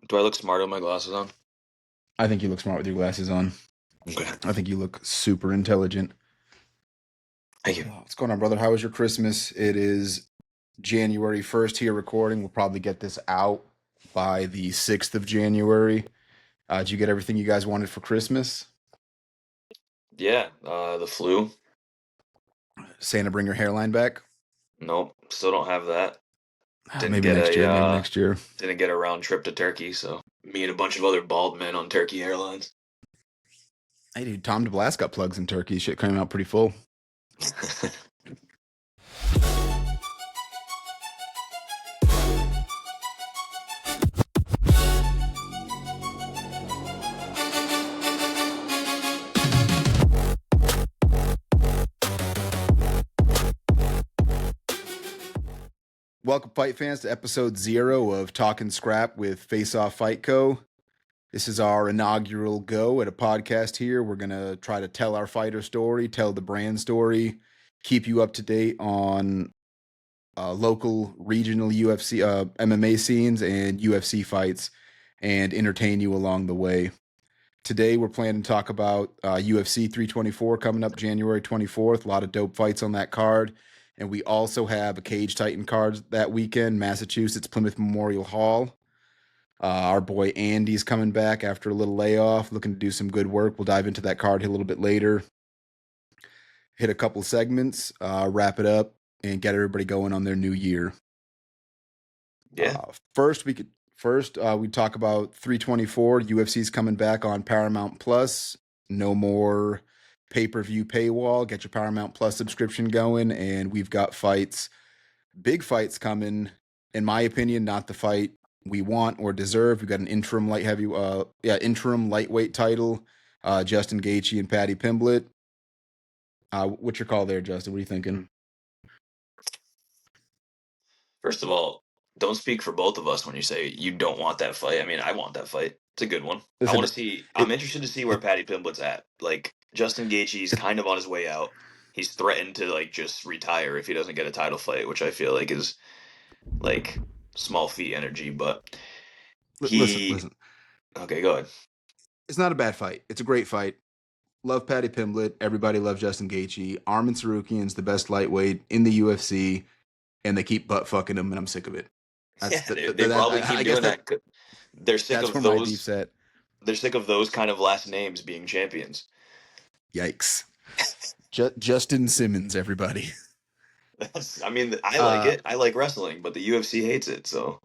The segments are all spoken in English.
Do I look smart with my glasses on? I think you look smart with your glasses on. Okay. I think you look super intelligent. Thank you. What's going on, brother? How was your Christmas? It is January 1st here recording. We'll probably get this out by the 6th of January. Did you get everything you guys wanted for Christmas? Yeah, the flu. Santa bring your hairline back? Nope, still don't have that. Didn't Maybe get next a year, maybe next year. didn't get a round trip to Turkey, so me and a bunch of other bald men on Turkey Airlines. Hey, dude, Tom DeBlas got plugs in Turkey. Shit came out pretty full. Welcome, fight fans, to episode 0 of Talking Scrap with Face Off Fight Co. This is our inaugural go at a podcast here. We're going to try to tell our fighter story, tell the brand story, keep you up to date on local, regional UFC, MMA scenes and UFC fights, and entertain you along the way. Today, we're planning to talk about UFC 324 coming up January 24th. A lot of dope fights on that card. And we also have a Cage Titan card that weekend, Massachusetts, Plymouth Memorial Hall. Our boy Andy's coming back after a little layoff, looking to do some good work. We'll dive into that card a little bit later. Hit a couple segments, wrap it up, and get everybody going on their new year. Yeah. First, we talk about 324. UFC's coming back on Paramount Plus. No more pay-per-view paywall. Get your Paramount Plus subscription going, and we've got fights, big fights coming. In my opinion, not the fight we want or deserve. We've got an interim lightweight title. Justin Gaethje and Paddy Pimblett. What's your call there, Justin? What are you thinking? First of all, don't speak for both of us when you say you don't want that fight. I mean, I want that fight. It's a good one. I Listen, want to see. I'm interested to see where Paddy Pimblett's at. Like Justin Gaethje's kind of on his way out. He's threatened to like just retire if he doesn't get a title fight, which I feel like is like small feat energy. But he listen. okay, go ahead. It's not a bad fight. It's a great fight. Love Paddy Pimblett. Everybody loves Justin Gaethje. Arman Tsarukyan's the best lightweight in the UFC, and they keep butt fucking him, and I'm sick of it. They probably keep doing that. They're sick that's of where my beef's those. at. They're sick of those kind of last names being champions. Yikes. Justin Simmons, everybody. I mean, I like it. I like wrestling, but the UFC hates it. So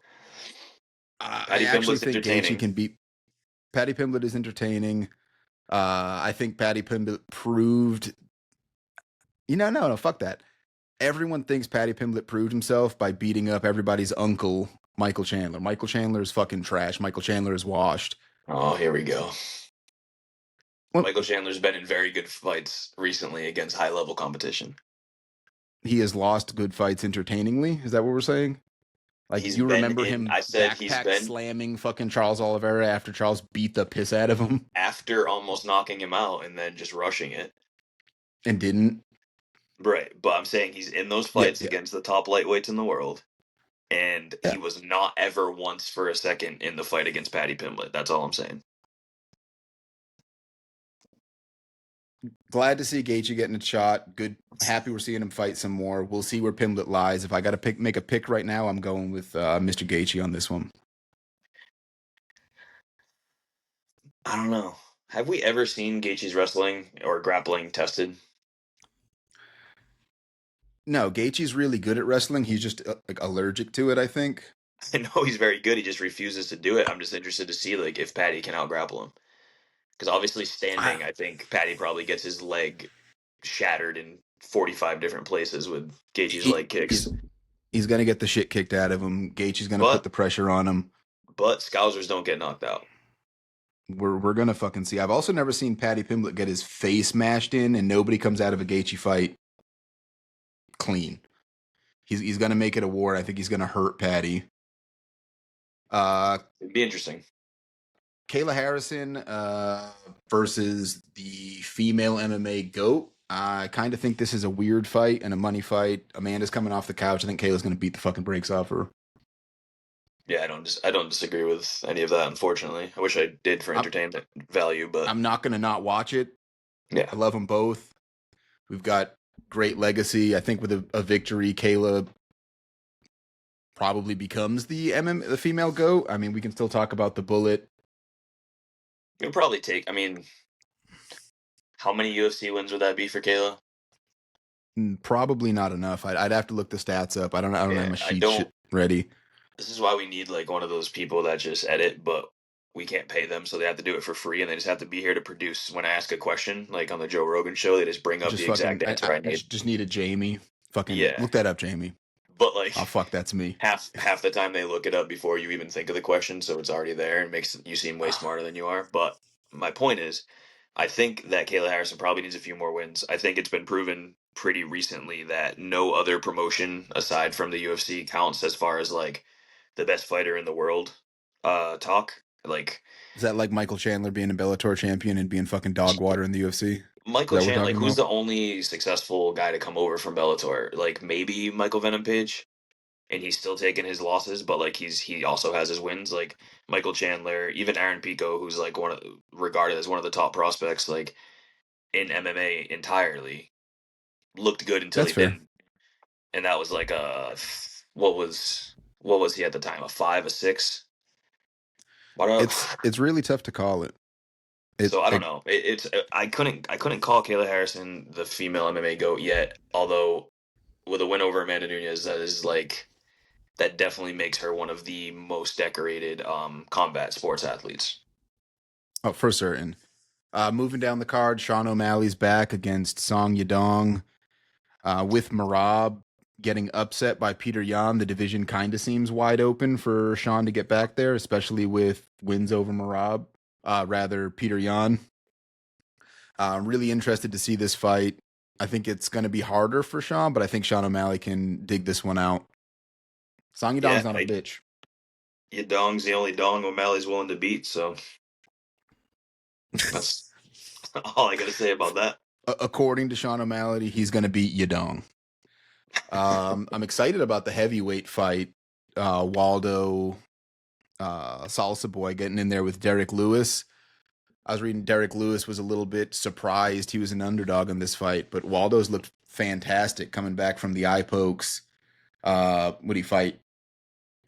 I actually think Gaethje can beat. Paddy Pimblett is entertaining. I think Paddy Pimblett proved. No, fuck that. Everyone thinks Paddy Pimblett proved himself by beating up everybody's uncle, Michael Chandler. Michael Chandler is fucking trash. Michael Chandler is washed. Oh, here we go. Well, Michael Chandler's been in very good fights recently against high-level competition. He has lost good fights entertainingly. Is that what we're saying? Like, you remember him backpack slamming fucking Charles Oliveira after Charles beat the piss out of him? After almost knocking him out and then just rushing it. And didn't? Right, but I'm saying he's in those fights against the top lightweights in the world, and he was not ever once for a second in the fight against Paddy Pimblett. That's all I'm saying. Glad to see Gaethje getting a shot. Good, happy we're seeing him fight some more. We'll see where Pimblett lies. If I got to make a pick right now, I'm going with Mr. Gaethje on this one. I don't know. Have we ever seen Gaethje's wrestling or grappling tested? No, Gaethje's really good at wrestling. He's just like allergic to it, I think. I know he's very good. He just refuses to do it. I'm just interested to see like if Paddy can out grapple him. Because obviously standing, I think Paddy probably gets his leg shattered in 45 different places with Gaethje's leg kicks. He's going to get the shit kicked out of him. Gaethje's going to put the pressure on him. But Scousers don't get knocked out. We're going to fucking see. I've also never seen Paddy Pimblett get his face mashed in and nobody comes out of a Gaethje fight clean. He's going to make it a war. I think he's going to hurt Paddy. It'd be interesting. Kayla Harrison versus the female MMA GOAT. I kind of think this is a weird fight and a money fight. Amanda's coming off the couch. I think Kayla's going to beat the fucking brakes off her. Yeah, I don't disagree with any of that. Unfortunately, I wish I did for I'm entertainment value, but I'm not gonna not watch it. yeah, I love them both. We've got great legacy. I think with a victory, Kayla probably becomes the female goat. I mean, we can still talk about the bullet. it'll probably take. I mean, how many UFC wins would that be for Kayla? Probably not enough. I'd have to look the stats up. I don't have Yeah, my I sheet don't. ready. This is why we need like one of those people that just edit, but we can't pay them, so they have to do it for free, and they just have to be here to produce. When I ask a question, like on the Joe Rogan show, they just bring up Just the fucking. exact answer I I need. just need a Jamie. Fucking Yeah, look that up, Jamie. but Oh like fuck, that's me. half the time they look it up before you even think of the question, so it's already there and makes you seem way smarter than you are. But my point is, I think that Kayla Harrison probably needs a few more wins. I think it's been proven pretty recently that no other promotion aside from the UFC counts as far as like the best fighter in the world talk. Like Is that like Michael Chandler being a Bellator champion and being fucking dog water in the UFC? Is Michael that what we're Chan, like talking who's about? the only successful guy to come over from Bellator? Like maybe Michael Venom Page, and he's still taking his losses, but like he also has his wins. Like Michael Chandler, even Aaron Pico, who's like regarded as one of the top prospects, like in MMA entirely, looked good until That's he fair. didn't, and that was like what was he at the time? A five, a six? What up? It's really tough to call it. So I don't It know. It's I couldn't call Kayla Harrison the female MMA goat yet. Although with a win over Amanda Nunes, that is like that definitely makes her one of the most decorated combat sports athletes. oh for certain. Moving down the card, Sean O'Malley's back against Song Yadong. With Marab getting upset by Peter Yan, the division kind of seems wide open for Sean to get back there, especially with wins over Marab. Rather, Peter Yan. I'm really interested to see this fight. I think it's going to be harder for Sean, but I think Sean O'Malley can dig this one out. Song Yadong's Yeah, not a bitch. Dong's the only Dong O'Malley's willing to beat. So that's all I got to say about that. According to Sean O'Malley, he's going to beat Yadong. I'm excited about the heavyweight fight. Waldo Salsa Boy getting in there with Derek Lewis. I was reading Derek Lewis was a little bit surprised he was an underdog in this fight, but Waldo's looked fantastic coming back from the eye pokes. Would he fight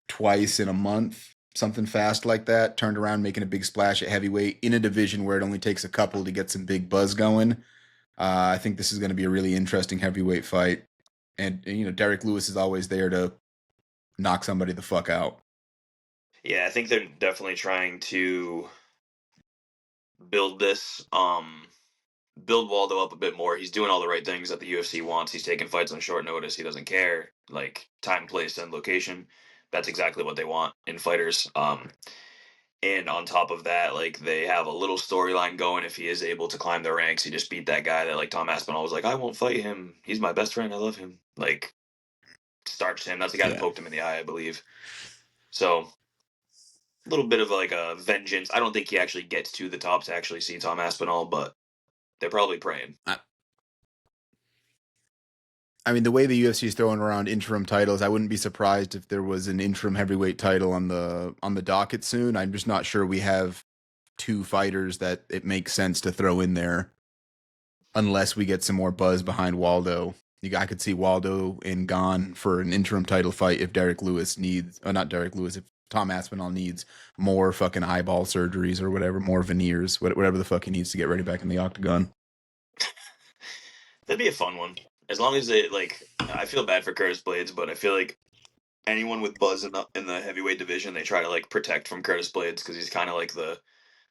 twice in a month? Something fast like that. Turned around making a big splash at heavyweight in a division where it only takes a couple to get some big buzz going. I think this is going to be a really interesting heavyweight fight. And, you know, Derek Lewis is always there to knock somebody the fuck out. Yeah, I think they're definitely trying to build this build Waldo up a bit more. He's doing all the right things that the UFC wants. He's taking fights on short notice. He doesn't care like time, place, and location. That's exactly what they want in fighters. And on top of that, like they have a little storyline going. If he is able to climb the ranks, he just beat that guy that like Tom Aspinall was like, I won't fight him. He's my best friend. I love him. Like starched him. That's the guy that Yeah. poked him in the eye, I believe. So a little bit of like a vengeance. I don't think he actually gets to the top to actually see Tom Aspinall, but they're probably praying. I mean, the way the UFC is throwing around interim titles, I wouldn't be surprised if there was an interim heavyweight title on the docket soon. I'm just not sure we have two fighters that it makes sense to throw in there unless we get some more buzz behind Waldo. I could see Waldo and Gon for an interim title fight if Derek Lewis needs, not Derek Lewis, if Tom Aspinall needs more fucking eyeball surgeries or whatever, more veneers, whatever the fuck he needs to get ready back in the octagon. That'd be a fun one. As long as it like, I feel bad for Curtis Blades, but I feel like anyone with buzz in the heavyweight division, they try to like protect from Curtis Blades because he's kind of like the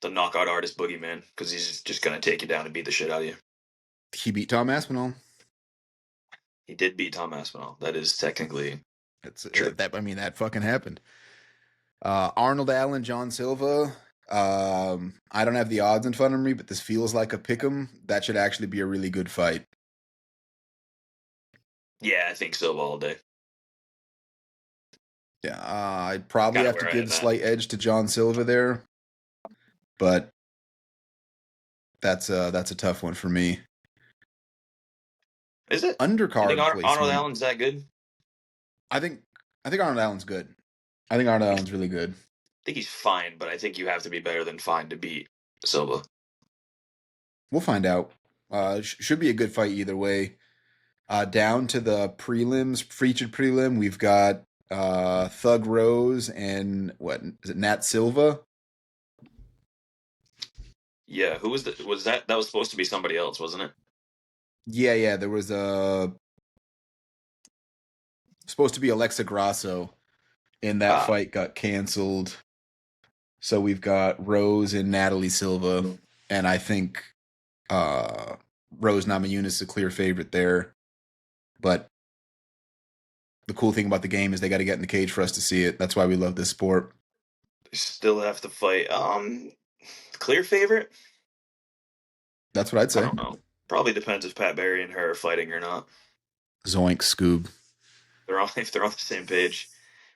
knockout artist boogeyman because he's just gonna take you down and beat the shit out of you. He beat Tom Aspinall. He did beat Tom Aspinall. That is technically That's true. that. I mean, that fucking happened. Arnold Allen, John Silva. I don't have the odds in front of me, but this feels like a pick 'em. That should actually be a really good fight. Yeah, I think so all day. Yeah, I'd probably Kind of have to where I give am a at. slight edge to John Silva there, but that's a tough one for me. Is it? You think Undercard Arnold placement. Allen's that good? I think I think Arnold Allen's good. I think Arnold I Allen's really good. think he's fine, but I think you have to be better than fine to beat Silva. We'll find out. Should be a good fight either way. Down to the prelims, featured prelim, we've got Thug Rose and what is it, Nat Silva? Yeah, who was that? That was supposed to be somebody else, wasn't it? Yeah. There was a supposed to be Alexa Grasso, and that Ah, fight got canceled. So we've got Rose and Natalie Silva, and I think uh, Rose Namajunas is a clear favorite there. But the cool thing about the game is they got to get in the cage for us to see it. That's why we love this sport. they still have to fight. Clear favorite? That's what I'd I say. don't know. Probably depends if Pat Barry and her are fighting or not. Zoink, Scoob. They're on if they're on the same page.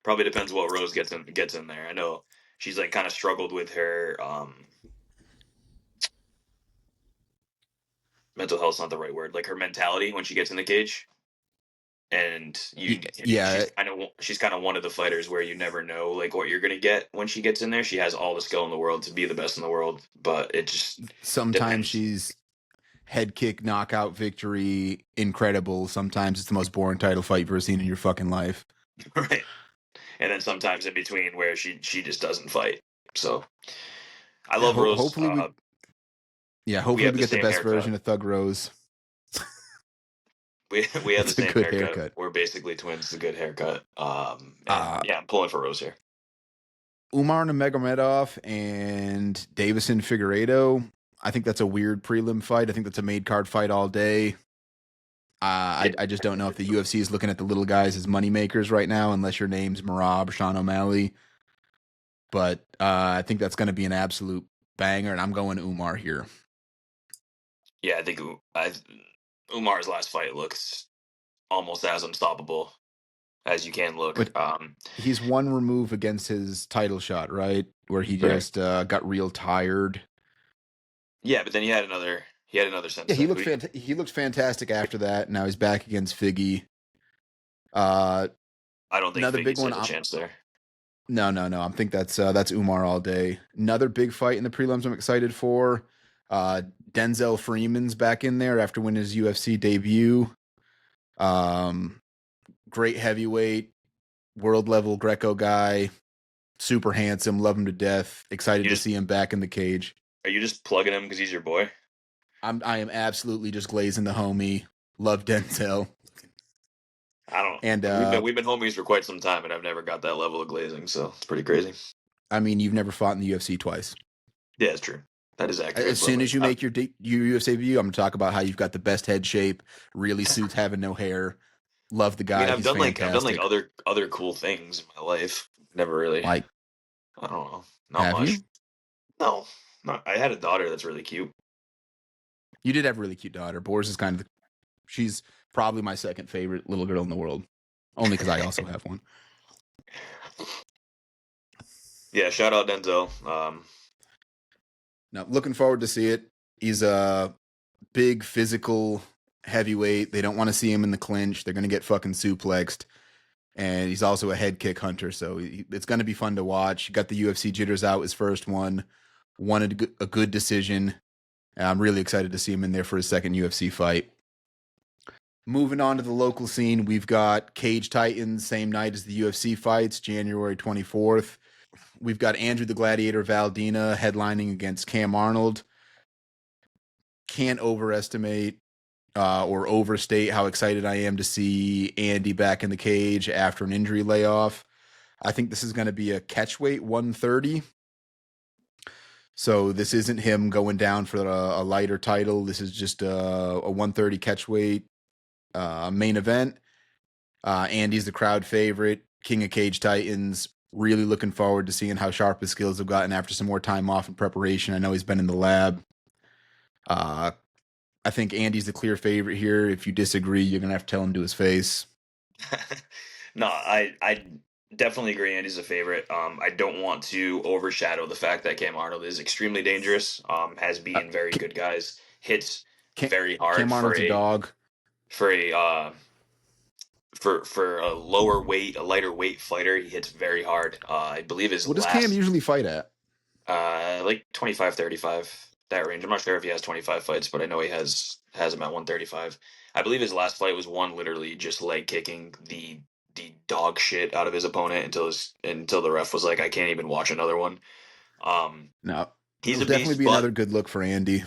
Probably depends what Rose gets in there. I know she's like kind of struggled with her mental health's not the right word. Like her mentality when she gets in the cage. And Yeah, she's kind of one of the fighters where you never know like what you're gonna get when she gets in there. She has all the skill in the world to be the best in the world, but it just sometimes depends. she's head kick knockout victory incredible. Sometimes it's the most boring title fight you've ever seen in your fucking life. Right? And then sometimes in between where she just doesn't fight. So I Yeah, love Rose. hopefully we We hopefully have we the get the same best haircut. version of Thug Rose. We have the It's a same good haircut. haircut. We're basically twins. It's a good haircut. And Uh yeah, I'm pulling for Rose here. Umar Nurmagomedov and Davison Figueiredo. I think that's a weird prelim fight. I think that's a made card fight all day. Yeah, I just don't know if the UFC is looking at the little guys as money makers right now, unless your name's Marab, Sean O'Malley. But I think that's going to be an absolute banger, and I'm going Umar here. yeah. Umar's last fight looks almost as unstoppable as you can look. But he's one remove against his title shot, right? Where he Right. just got real tired. Yeah, but then he had another Yeah, since then. he looked fantastic after that. Now he's back against Figgy. Uh, I don't think Another Figgy big one. stands a chance there. No. I think that's Umar all day. Another big fight in the prelims. I'm excited for. Uh, Denzel Freeman's back in there after winning his UFC debut. Um, Great heavyweight, world level Greco guy, super handsome, love him to death. Excited You to just see him back in the cage. Are you just plugging him because he's your boy? I am absolutely just glazing the homie. Love Denzel. I don't. And We've been homies for quite some time, and I've never got that level of glazing, so it's pretty crazy. I mean, you've never fought in the UFC twice. Yeah, it's true. That is As accurate. But soon like, as you make your UFC debut, I'm gonna talk about how you've got the best head shape. Really suits having no hair. Love the I mean, guy. I've He's done like fantastic. other cool things in my life. Never really. Like, I don't know. Not have much. you? No. Not, I had a daughter that's really cute. You did have a really cute daughter. Boris is kind of she's probably my second favorite little girl in the world. Only because I also have one. Yeah. Shout out Denzel. Now, looking forward to see it. He's a big physical heavyweight. They don't want to see him in the clinch. They're going to get fucking suplexed. And he's also a head kick hunter, so it's going to be fun to watch. He got the UFC jitters out his first one, wanted a good decision. And I'm really excited to see him in there for his second UFC fight. Moving on to the local scene, we've got Cage Titans, same night as the UFC fights, January 24th. We've got Andrew the Gladiator Valdina headlining against Cam Arnold. Can't overestimate or overstate how excited I am to see Andy back in the cage after an injury layoff. I think this is going to be a catchweight 130. So this isn't him going down for a lighter title. This is just a 130 catchweight main event. Andy's the crowd favorite, King of Cage Titans. Really looking forward to seeing how sharp his skills have gotten after some more time off in preparation. I know he's been in the lab. Uh, I think Andy's the clear favorite here. If you disagree, you're gonna have to tell him to his face. No, I definitely agree. Andy's a favorite. I don't want to overshadow the fact that Cam Arnold is extremely dangerous. Has Uh, beaten very good guys. Hits Cam, very hard Cam for Arnold's a a dog. for a for a lower weight, a lighter weight fighter, he hits very hard. I believe his What does Cam last usually fight at? like 25, 35, that range. I'm not sure if he has 25 fights, but I know he has him at 135. I believe his last fight was one literally just leg kicking the dog shit out of his opponent until the ref was like, I can't even watch another one. Um, No, he's it'll a definitely beast, be another good look for Andy.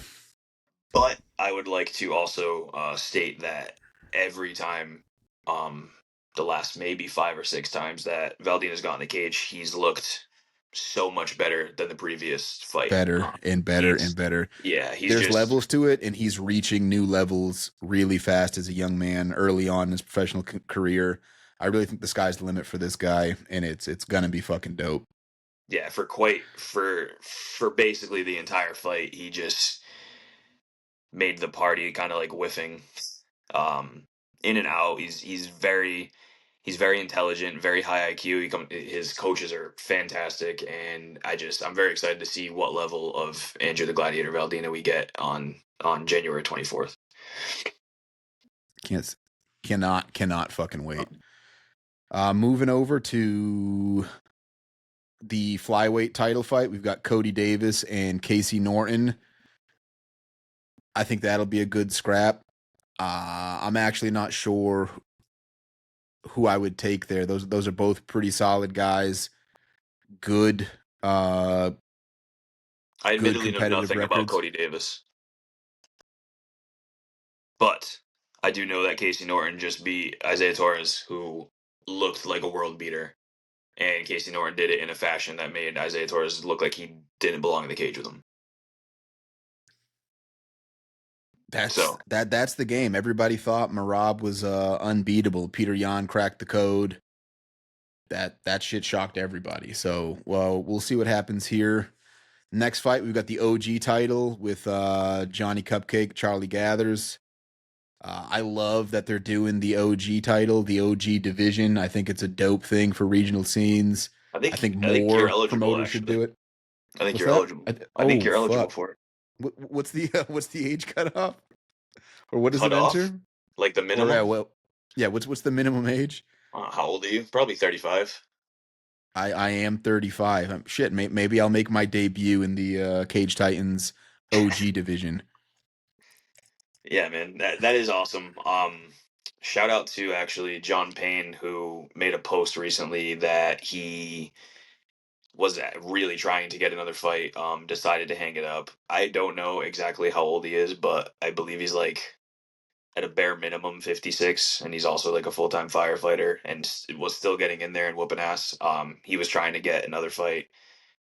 but I would like to also state that every time, um, the last maybe 5 or 6 times that Valdina's got in the cage, he's looked so much better than the previous fight. Better and better and He's better. Yeah, he's There's just levels to it, and he's reaching new levels really fast as a young man early on in his professional career. I really think the sky's the limit for this guy, and it's gonna be fucking dope. yeah, for basically the entire fight, he just made the party kind of like whiffing, um, in and out. He's very intelligent, very high IQ. His coaches are fantastic, and I'm very excited to see what level of Andrew the Gladiator Valdina we get on January 24th. Can't cannot fucking wait. Moving over to the flyweight title fight, we've got Cody Davis and Casey Norton. I think that'll be a good scrap. I'm actually not sure who I would take there. Those are both pretty solid guys. Good, uh, I good admittedly know competitive nothing about records. Cody Davis, but I do know that Casey Norton just beat Isaiah Torres, who looked like a world beater, and Casey Norton did it in a fashion that made Isaiah Torres look like he didn't belong in the cage with him. That's So that's the game. Everybody thought Marab was unbeatable. Peter Yan cracked the code. That shit shocked everybody. So, well, we'll see what happens here. Next fight, we've got the OG title with Johnny Cupcake, Charlie Gathers. I love that they're doing the OG title, the OG division. I think it's a dope thing for regional scenes. I think I think you're more eligible. promoters should Actually, do it. I think What's you're that? eligible. I think Oh you're eligible fuck! for it. What's the what's the age cutoff? Or what does it Cut off enter? like the Or minimum. yeah. What's the minimum age? How old are you? Probably 35. I am 35. Shit, maybe I'll make my debut in the Cage Titans OG division. Yeah, man, that is awesome. Shout out to actually John Payne, who made a post recently that he was really trying to get another fight. Decided to hang it up. I don't know exactly how old he is, but I believe he's like at a bare minimum 56, and he's also like a full-time firefighter and was still getting in there and whooping ass. He was trying to get another fight.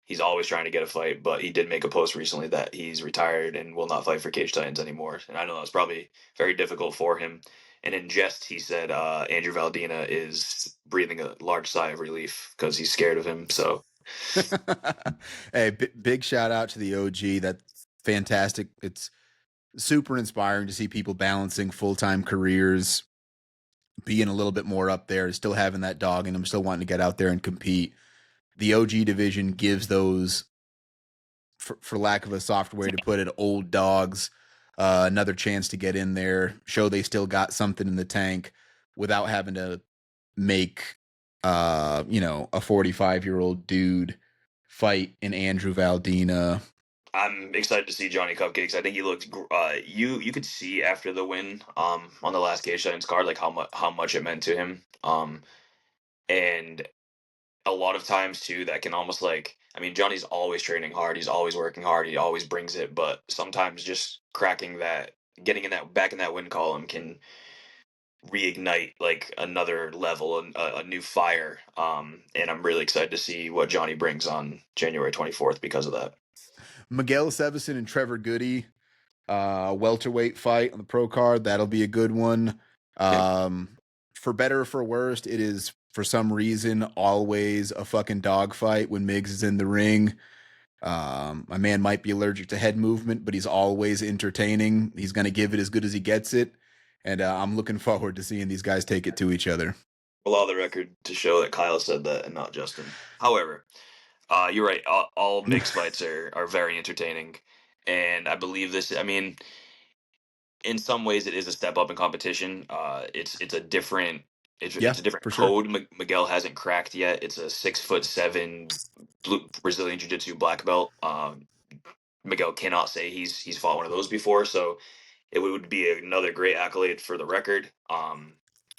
He's always trying to get a fight, but he did make a post recently that he's retired and will not fight for Cage Titans anymore. And I know that's probably very difficult for him. And in jest, he said Andrew Valdina is breathing a large sigh of relief because he's scared of him. So Hey, big shout out to the OG. That's fantastic. It's super inspiring to see people balancing full time careers, being a little bit more up there, still having that dog in them, still wanting to get out there and compete. The OG division gives those, for lack of a soft way to put it, old dogs another chance to get in there, show they still got something in the tank without having to make a 45-year-old dude fight in Andrew Valdina. I'm excited to see Johnny Cupcakes. I think he looked. You could see after the win on the last Cage Titans card like how much it meant to him. And a lot of times too that can almost like, I mean, Johnny's always training hard, he's always working hard, he always brings it, but sometimes just cracking that, getting in that back in that win column can reignite like another level and a new fire. And I'm really excited to see what Johnny brings on January 24th because of that. Miguel Sevison and Trevor Goody, welterweight fight on the pro card. That'll be a good one. Yeah. For better or for worst, it is for some reason always a fucking dogfight when Miggs is in the ring. My man might be allergic to head movement, but he's always entertaining. He's going to give it as good as he gets it. And I'm looking forward to seeing these guys take it to each other. Allow the record to show that Kyle said that and not Justin. However, you're right. All mixed fights are very entertaining, and I believe this. I mean, in some ways, it is a step up in competition. It's a different Yeah, it's a different for sure. code Miguel hasn't cracked yet. It's a 6'7" Brazilian Jiu-Jitsu black belt. Miguel cannot say he's fought one of those before, so it would be another great accolade for the record.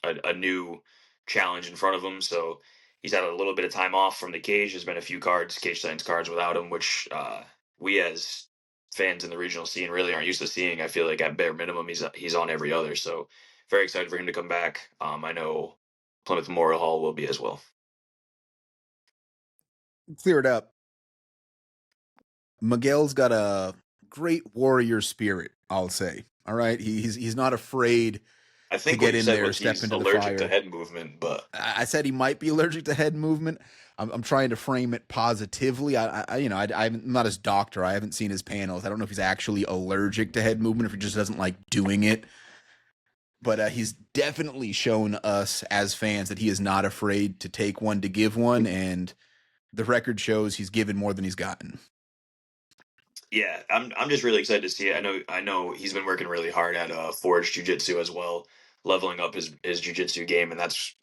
A new challenge in front of him. So he's had a little bit of time off from the cage. There's been a few cage science cards without him, which we as fans in the regional scene really aren't used to seeing. I feel like at bare minimum he's on every other. So very excited for him to come back. I know Plymouth Memorial Hall will be as well. Clear it up. Miguel's got a great warrior spirit, I'll say. All right. He's not afraid I to think what get you in said there, was step he's into the allergic to fire. head movement, but I said he might be allergic to head movement. I'm trying to frame it positively. I'm not his doctor. I haven't seen his panels. I don't know if he's actually allergic to head movement, if he just doesn't like doing it. But he's definitely shown us as fans that he is not afraid to take one to give one, and the record shows he's given more than he's gotten. yeah, I'm just really excited to see it. I know he's been working really hard at Forge Jiu Jitsu as well, leveling up his Jiu Jitsu game, and that's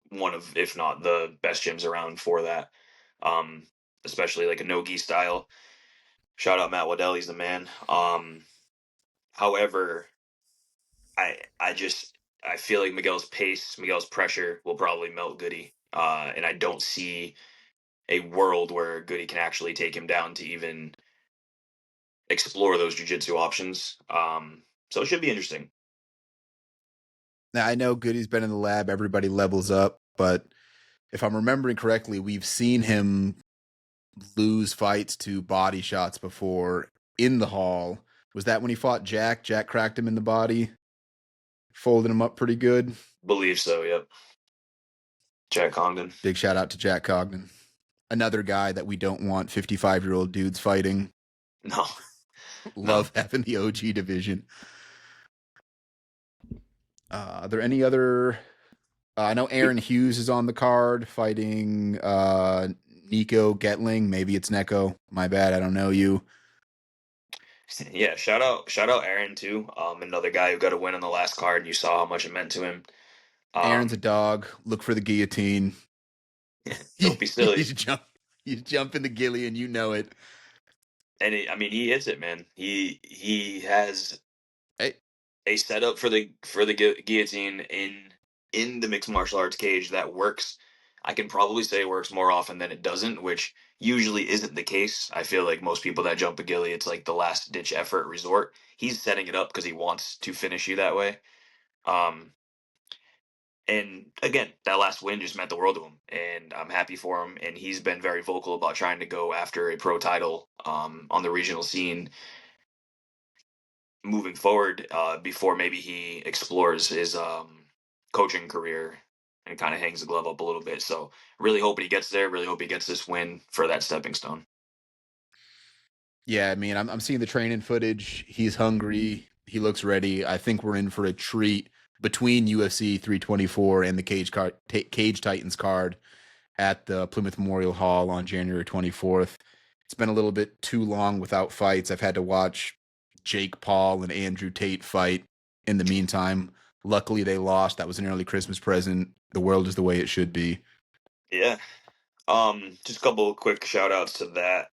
one of, if not the best gyms around for that. Um, Especially like a no gi style. Shout out Matt Waddell, he's the man. However, I feel like Miguel's pace, Miguel's pressure will probably melt Goody, and I don't see a world where Goody can actually take him down to even explore those jujitsu options. So it should be interesting. Now I know Goody's been in the lab. Everybody levels up, but if I'm remembering correctly, we've seen him lose fights to body shots before in the hall. Was that when he fought Jack? Jack cracked him in the body, folded him up pretty good. Believe so. Yep. Jack Congdon. Big shout out to Jack Cognan. Another guy that we don't want 55-year-old dudes fighting. No, no. Love having the OG division. Are there any other? I know Aaron Hughes is on the card fighting Nico Getling. Maybe it's Neko. My bad. I don't know you. Yeah. Shout out Aaron too. Another guy who got a win on the last card. You saw how much it meant to him. Aaron's a Um, dog. Look for the guillotine. don't be silly. he's jump. He's jumping the gilly, and you know it. And I mean, he hits it, man. He has Hey, a setup for the guillotine in the mixed martial arts cage that works. I can probably say it works more often than it doesn't, which usually isn't the case. I feel like most people that jump a gilly, it's like the last ditch effort resort. He's setting it up because he wants to finish you that way. Um, and again, that last win just meant the world to him, and I'm happy for him. And he's been very vocal about trying to go after a pro title on the regional scene moving forward before maybe he explores his coaching career and kind of hangs the glove up a little bit. So really hope he gets there. Really hope he gets this win for that stepping stone. yeah. I mean, I'm seeing the training footage. He's hungry. He looks ready. I think we're in for a treat between UFC 324 and the Cage Titans card at the Plymouth Memorial Hall on January 24th. It's been a little bit too long without fights. I've had to watch Jake Paul and Andrew Tate fight in the meantime. Luckily, they lost. That was an early Christmas present. The world is the way it should be. Yeah. Just a couple of quick shout outs to that.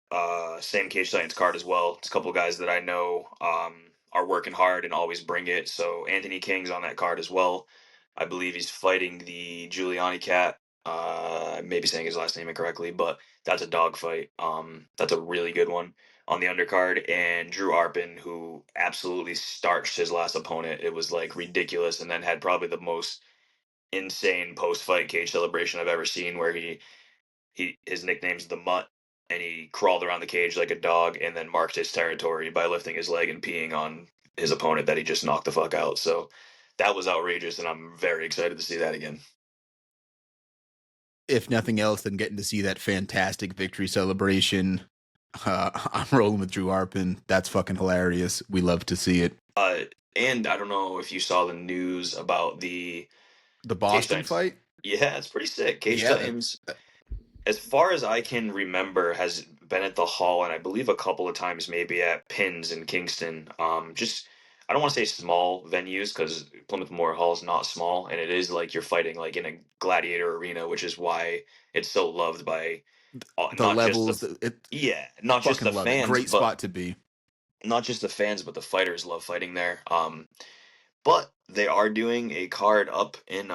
Same Cage Titans card as well. It's a couple of guys that I know are working hard and always bring it. So Anthony King's on that card as well. I believe he's fighting the Giuliani cat. I may be saying his last name incorrectly, but that's a dog fight. That's a really good one on the undercard. And Drew Arpin, who absolutely starched his last opponent. It was like ridiculous, and then had probably the most insane post fight cage celebration I've ever seen, where his nickname's the Mutt, and he crawled around the cage like a dog, and then marked his territory by lifting his leg and peeing on his opponent that he just knocked the fuck out. So that was outrageous, and I'm very excited to see that again. If nothing else, than getting to see that fantastic victory celebration. I'm rolling with Drew Arpin. That's fucking hilarious. We love to see it. Uh, and I don't know if you saw the news about the The Cage Boston Titans. fight? Yeah, it's pretty sick. Cage Yeah. Titans, as far as I can remember, has been at the hall, and I believe a couple of times maybe at Pins in Kingston. Just I don't want to say small venues because Plymouth Memorial Hall is not small, and it is like you're fighting like in a gladiator arena, which is why it's so loved by The not just levels, not just fucking the love it. fans, Great but spot to be. not just the fans, but the fighters love fighting there. But they are doing a card up in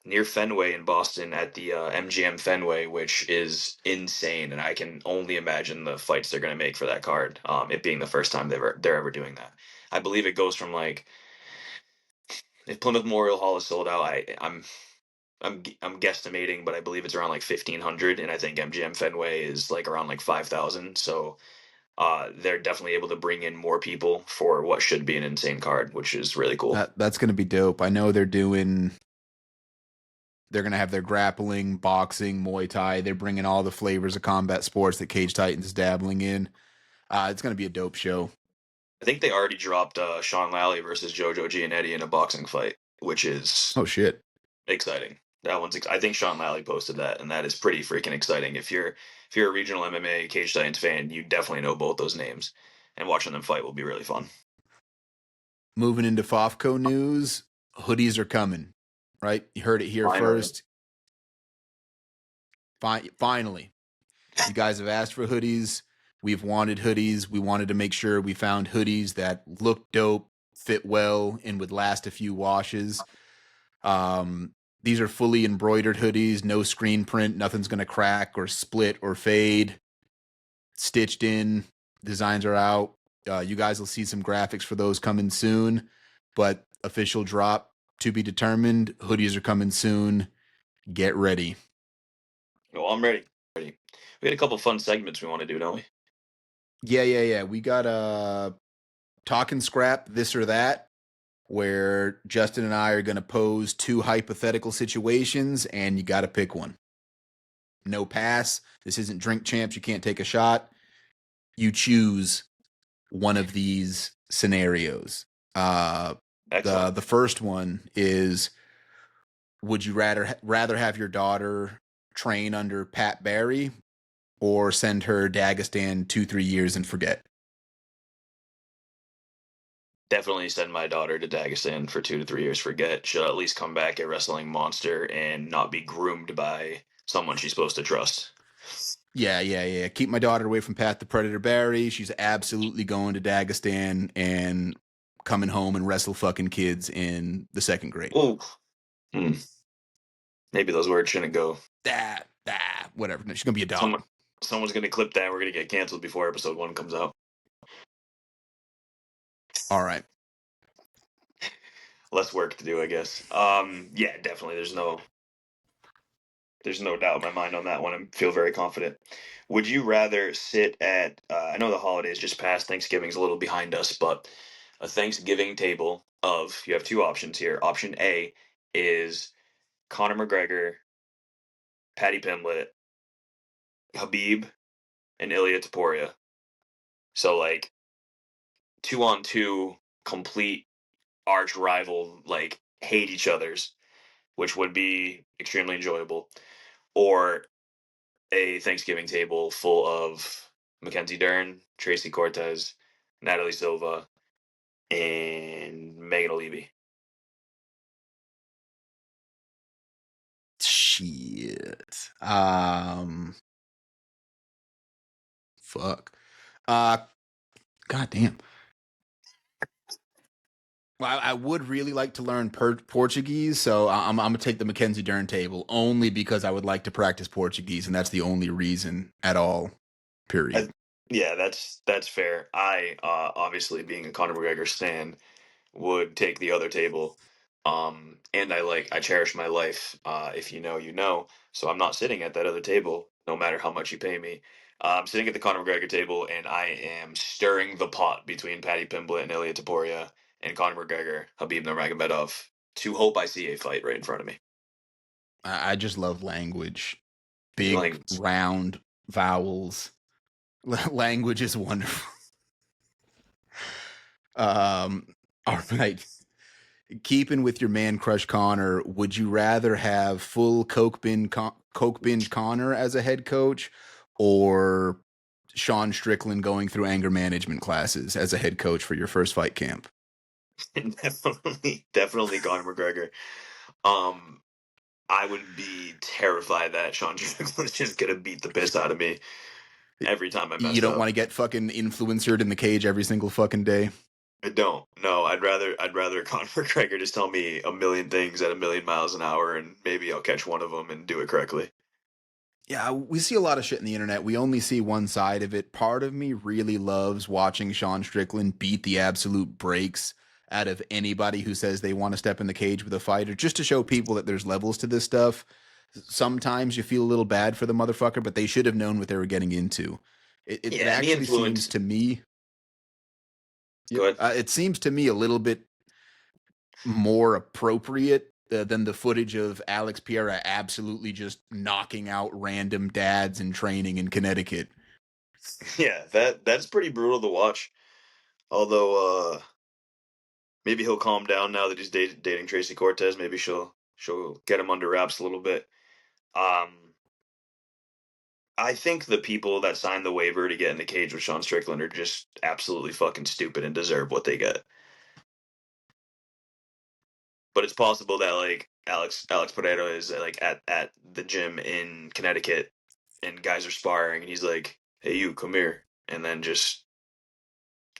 near Fenway in Boston at the MGM Fenway, which is insane, and I can only imagine the fights they're going to make for that card. It being the first time they're ever doing that. I believe it goes from like if Plymouth Memorial Hall is sold out, I'm guesstimating, but I believe it's around like 1,500, and I think MGM Fenway is like around like 5,000. So they're definitely able to bring in more people for what should be an insane card, which is really cool. That's going to be dope. I know they're going to have their grappling, boxing, Muay Thai. They're bringing all the flavors of combat sports that Cage Titans is dabbling in. It's going to be a dope show. I think they already dropped Sean Lally versus Jojo Giannetti in a boxing fight, which is Oh shit. exciting. That one's I think Sean Lally posted that, and that is pretty freaking exciting. If you're a regional MMA Cage Titans fan, you definitely know both those names, and watching them fight will be really fun. Moving into FOFCO news, hoodies are coming. Right? You heard it here Finally, first. Finally. You guys have asked for hoodies. We've wanted hoodies. We wanted to make sure we found hoodies that looked dope, fit well, and would last a few washes. These are fully embroidered hoodies, no screen print, nothing's going to crack or split or fade. Stitched in, designs are out. You guys will see some graphics for those coming soon, but official drop to be determined. Hoodies are coming soon. Get ready. well, I'm ready. Ready. We had a couple fun segments we want to do, don't we? Yeah. We got talking scrap this or that, where Justin and I are going to pose two hypothetical situations, and you got to pick one. No pass. This isn't drink champs. You can't take a shot. You choose one of these scenarios. Excellent. The first one is: would you rather have your daughter train under Pat Barry or send her Dagestan 2-3 years and forget? Definitely send my daughter to Dagestan for 2 to 3 years. Forget she'll at least come back a wrestling monster and not be groomed by someone she's supposed to trust. Yeah. Keep my daughter away from Pat the Predator Barry. She's absolutely going to Dagestan and coming home and wrestle fucking kids in the second grade. Oh, hmm. Maybe those words shouldn't go. Whatever. She's gonna be a dog. Someone, someone's gonna clip that. And we're gonna get canceled before episode 1 comes out. All right. Less work to do, I guess. Yeah, definitely. There's no doubt in my mind on that one. I feel very confident. Would you rather sit at? I know the holidays just passed. Thanksgiving's a little behind us, but a Thanksgiving table of you have two options here. Option A is Conor McGregor, Paddy Pimblett, Habib, and Ilya Taporia. So like 2-on-2, complete arch rival, like hate each other's, which would be extremely enjoyable. Or a Thanksgiving table full of Mackenzie Dern, Tracy Cortez, Natalie Silva, and Megan O'Leary. Shit. Fuck. God damn. Well, I would really like to learn Portuguese, so I'm gonna take the Mackenzie Dern table only because I would like to practice Portuguese, and that's the only reason at all. I, Period. yeah, that's fair. I obviously being a Conor McGregor stan would take the other table. And I cherish my life. If you know, you know. So I'm not sitting at that other table, no matter how much you pay me. I'm sitting at the Conor McGregor table, and I am stirring the pot between Paddy Pimblett and Ilya Taporia and Conor McGregor, Habib Nurmagomedov, to hope I see a fight right in front of me. I just love language. Big Like, round vowels. Language is wonderful. All right. Keeping with your man crush Connor, would you rather have full Coke binge Connor as a head coach, or Sean Strickland going through anger management classes as a head coach for your first fight camp? Definitely Conor McGregor. Um, I would be terrified that Sean Strickland's just gonna beat the piss out of me every time I You messed don't up. want to get fucking influencered in the cage every single fucking day. I don't. No, I'd rather Conor McGregor just tell me a million things at a million miles an hour, and maybe I'll catch one of them and do it correctly. Yeah, we see a lot of shit in the internet. We only see one side of it. Part of me really loves watching Sean Strickland beat the absolute brakes out of anybody who says they want to step in the cage with a fighter, just to show people that there's levels to this stuff. Sometimes you feel a little bad for the motherfucker, but they should have known what they were getting into. It Yeah, and he actually seems influenced. to me, Go yep, ahead. it seems to me a little bit more appropriate than the footage of Alex Pereira absolutely just knocking out random dads in training in Connecticut. Yeah, that's pretty brutal to watch. Although, maybe he'll calm down now that he's dating Tracy Cortez. Maybe she'll get him under wraps a little bit. Um, I think the people that signed the waiver to get in the cage with Sean Strickland are just absolutely fucking stupid and deserve what they get. But it's possible that like Alex Pereira is like at the gym in Connecticut, and guys are sparring, and he's like, "Hey, you come here," and then just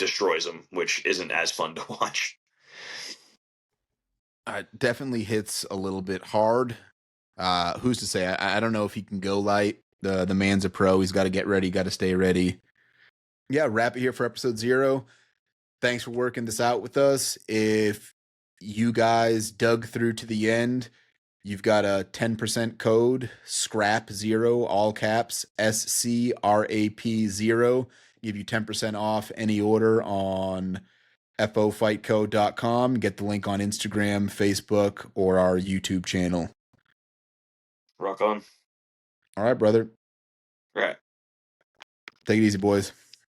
destroys them, which isn't as fun to watch. Definitely hits a little bit hard. Who's to say? I don't know if he can go light. The man's a pro. He's got to get ready. Got to stay ready. Yeah, wrap it here for episode 0. Thanks for working this out with us. If you guys dug through to the end, you've got a 10% code, SCRAP0, all caps, SCRAP0. Give you 10% off any order on FOFightco.com. Get the link on Instagram, Facebook, or our YouTube channel. Rock on. All right, brother. Right. Take it easy, boys.